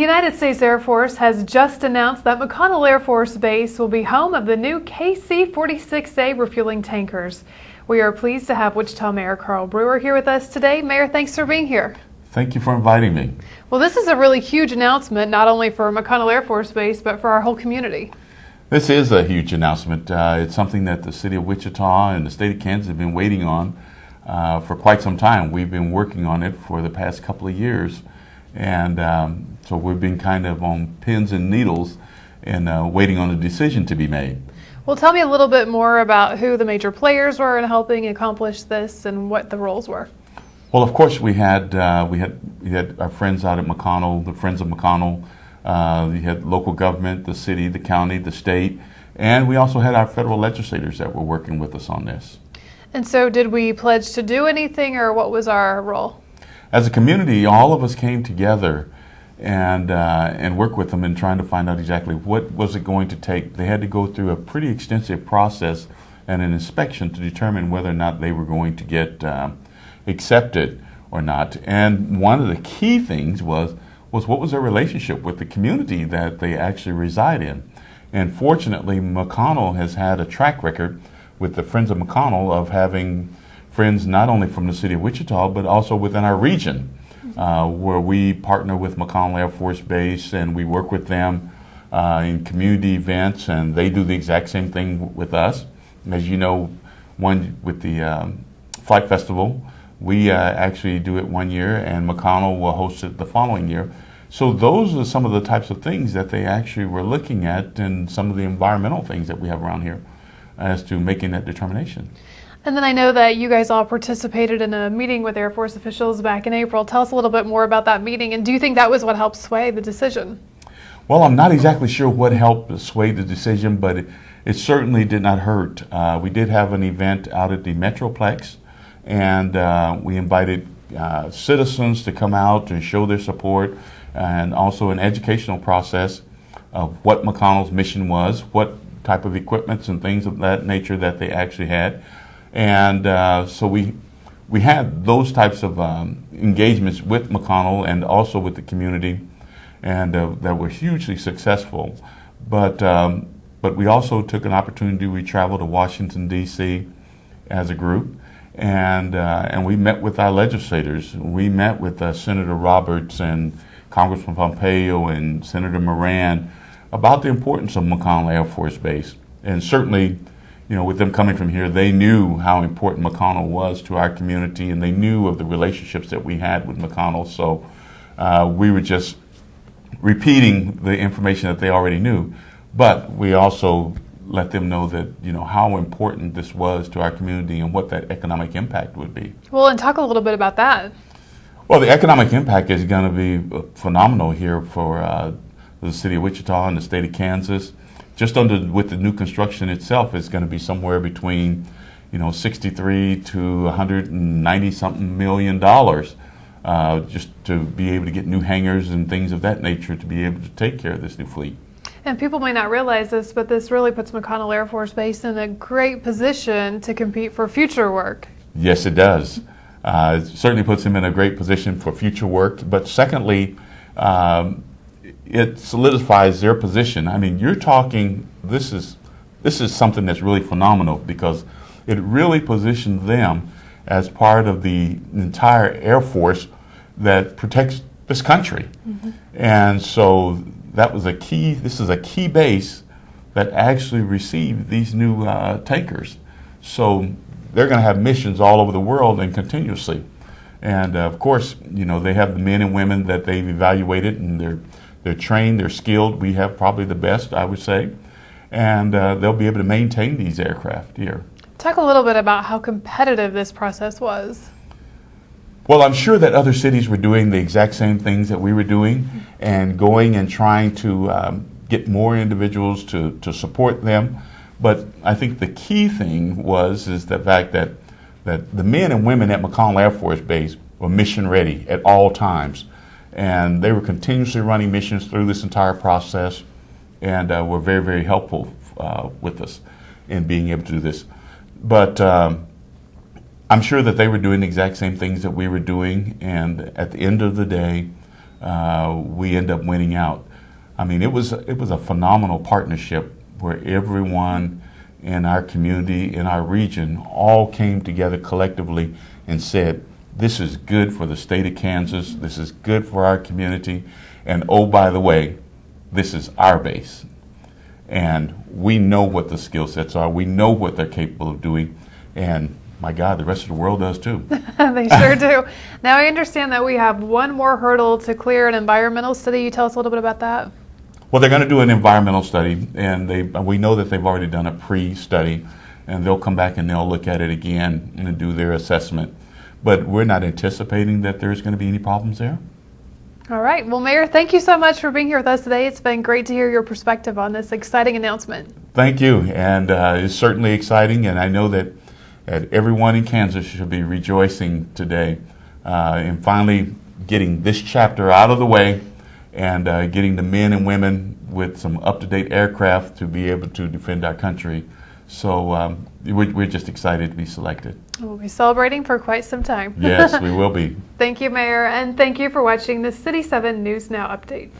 United States Air Force has just announced that McConnell Air Force Base will be home of the new KC-46A refueling tankers. We are pleased to have Wichita Mayor Carl Brewer here with us today. Mayor, thanks for being here. Thank you for inviting me. Well, this is a really huge announcement, not only for McConnell Air Force Base, but for our whole community. This is a huge announcement. It's something that the city of Wichita and the state of Kansas have been waiting on for quite some time. We've been working on it for the past couple of years. And so we've been kind of on pins and needles and waiting on a decision to be made. Well, tell me a little bit more about who the major players were in helping accomplish this and what the roles were. Well, of course, we had our friends out at McConnell, the Friends of McConnell. We had local government, the city, the county, the state, and we also had our federal legislators that were working with us on this. And so did we pledge to do anything, or what was our role? As a community, all of us came together and worked with them in trying to find out exactly what was it going to take. They had to go through a pretty extensive process and an inspection to determine whether or not they were going to get accepted or not. And one of the key things was what was their relationship with the community that they actually reside in. And fortunately, McConnell has had a track record with the Friends of McConnell of having friends not only from the city of Wichita, but also within our region, where we partner with McConnell Air Force Base and we work with them in community events, and they do the exact same thing with us. As you know, one with the Flight Festival, we actually do it one year, and McConnell will host it the following year. So those are some of the types of things that they actually were looking at, and some of the environmental things that we have around here as to making that determination. And then I know that you guys all participated in a meeting with Air Force officials back in April. Tell us a little bit more about that meeting, and do you think that was what helped sway the decision? Well, I'm not exactly sure what helped sway the decision, but it certainly did not hurt. We did have an event out at the Metroplex, and we invited citizens to come out and show their support, and also an educational process of what McConnell's mission was, what type of equipments and things of that nature that they actually had. And so we had those types of engagements with McConnell and also with the community, and that were hugely successful. But we also took an opportunity. We traveled to Washington, D.C. as a group, and we met with our legislators. We met with Senator Roberts and Congressman Pompeo and Senator Moran about the importance of McConnell Air Force Base. And certainly, you know, with them coming from here, they knew how important McConnell was to our community, and they knew of the relationships that we had with McConnell. So we were just repeating the information that they already knew, but we also let them know that, you know, how important this was to our community and what that economic impact would be. Well, and talk a little bit about that. Well, the economic impact is going to be phenomenal here for the city of Wichita and the state of Kansas. Just with the new construction itself, it's going to be somewhere between, you know, 63 to 190 something $million, just to be able to get new hangars and things of that nature to be able to take care of this new fleet. And people may not realize this, but this really puts McConnell Air Force Base in a great position to compete for future work. Yes, it does. It certainly puts them in a great position for future work. But secondly, it solidifies their position. I mean, you're talking, this is something that's really phenomenal, because it really positions them as part of the entire Air Force that protects this country. Mm-hmm. And so that was this is a key base that actually received these new tankers. So they're going to have missions all over the world and continuously. And of course, you know, they have the men and women that they've evaluated, and they're trained, they're skilled. We have probably the best, I would say. And they'll be able to maintain these aircraft here. Talk a little bit about how competitive this process was. Well, I'm sure that other cities were doing the exact same things that we were doing, and going and trying to get more individuals to support them. But I think the key thing is the fact that the men and women at McConnell Air Force Base were mission ready at all times. And they were continuously running missions through this entire process, and were very, very helpful with us in being able to do this. But I'm sure that they were doing the exact same things that we were doing, and at the end of the day, we end up winning out. I mean, it was a phenomenal partnership where everyone in our community, in our region, all came together collectively and said, this is good for the state of Kansas, this is good for our community, and oh, by the way, this is our base. And we know what the skill sets are, we know what they're capable of doing, and my God, the rest of the world does too. They sure do. Now I understand that we have one more hurdle to clear, an environmental study. You tell us a little bit about that? Well, they're going to do an environmental study, and we know that they've already done a pre-study, and they'll come back and they'll look at it again and do their assessment. But we're not anticipating that there's going to be any problems there. All right. Well, Mayor, thank you so much for being here with us today. It's been great to hear your perspective on this exciting announcement. Thank you, and it's certainly exciting, and I know that everyone in Kansas should be rejoicing today in finally getting this chapter out of the way and getting the men and women with some up-to-date aircraft to be able to defend our country. So we're just excited to be selected. We'll be celebrating for quite some time. Yes, we will be. Thank you, Mayor, and thank you for watching the City 7 News Now Update.